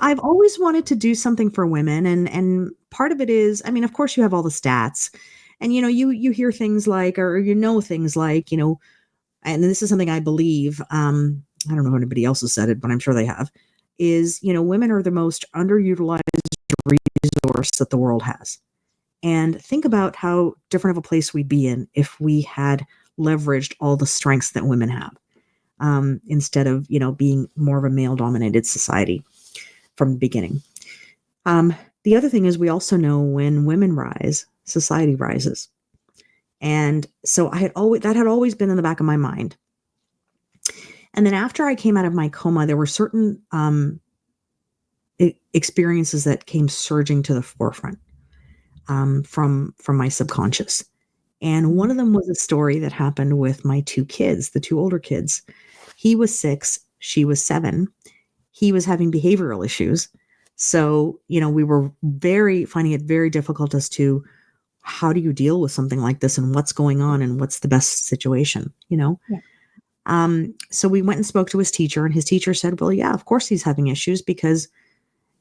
I've always wanted to do something for women, and part of it is, I mean, of course you have all the stats, and you hear things like, or things like, and this is something I believe, I don't know if anybody else has said it, but I'm sure they have, is, women are the most underutilized resource that the world has. And think about how different of a place we'd be in if we had leveraged all the strengths that women have, instead of, being more of a male dominated society from the beginning. The other thing is, we also know when women rise, society rises. And so that had always been in the back of my mind. And then after I came out of my coma, there were certain experiences that came surging to the forefront, from my subconscious. And one of them was a story that happened with my two kids, the two older kids. He was 6, she was 7. He was having behavioral issues. So, we were finding it very difficult as to how do you deal with something like this and what's going on and what's the best situation, Yeah. So we went and spoke to his teacher, and his teacher said, well, yeah, of course he's having issues, because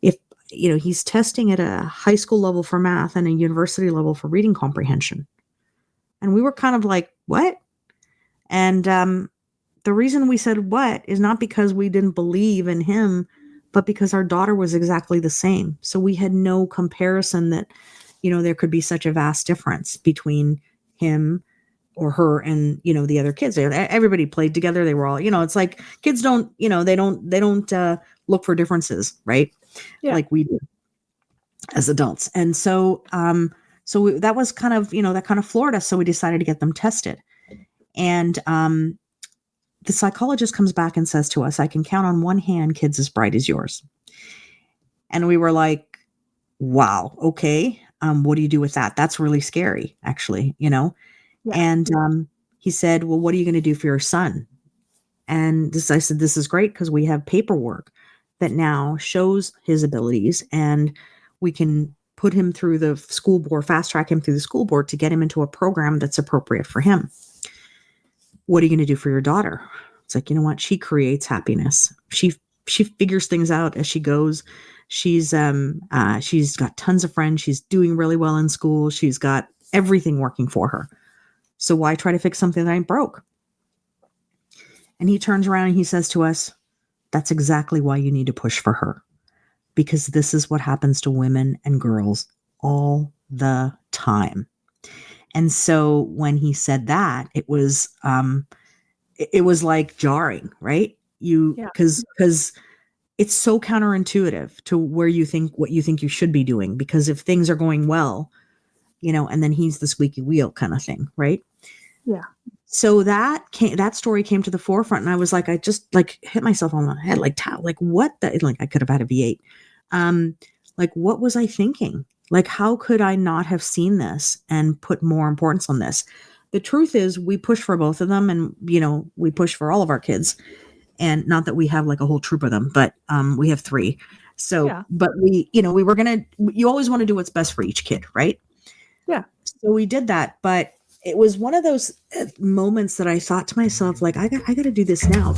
if, he's testing at a high school level for math and a university level for reading comprehension. And we were kind of like, what? And the reason we said what is not because we didn't believe in him, but because our daughter was exactly the same. So we had no comparison that, there could be such a vast difference between him or her and, the other kids. Everybody played together. They were all, it's like kids don't, they don't look for differences, right? Yeah. Like we do as adults. And so, that was kind of, that kind of floored us. So we decided to get them tested. And the psychologist comes back and says to us, I can count on one hand kids as bright as yours. And we were like, wow, okay. What do you do with that? That's really scary, actually, Yeah. And he said, well, what are you going to do for your son? And I said, this is great, because we have paperwork that now shows his abilities, and we can put him through the school board, fast track him through the school board to get him into a program that's appropriate for him. What are you going to do for your daughter? It's like, you know what? She creates happiness. She figures things out as she goes. She's got tons of friends. She's doing really well in school. She's got everything working for her. So why try to fix something that ain't broke? And he turns around and he says to us, that's exactly why you need to push for her, because this is what happens to women and girls all the time. And so when he said that, it was like jarring, right? Because it's so counterintuitive to what you think you should be doing, because if things are going well, and then he's the squeaky wheel kind of thing, right? Yeah. So that story came to the forefront, and I was like, I just like hit myself on the head, like what the, like I could have had a V8. Like, what was I thinking? Like, how could I not have seen this and put more importance on this? The truth is, we push for both of them, and we push for all of our kids, and not that we have like a whole troop of them, but we have 3. So, but we were you always want to do what's best for each kid, right? Yeah. So we did that, but it was one of those moments that I thought to myself, like, I got to do this now.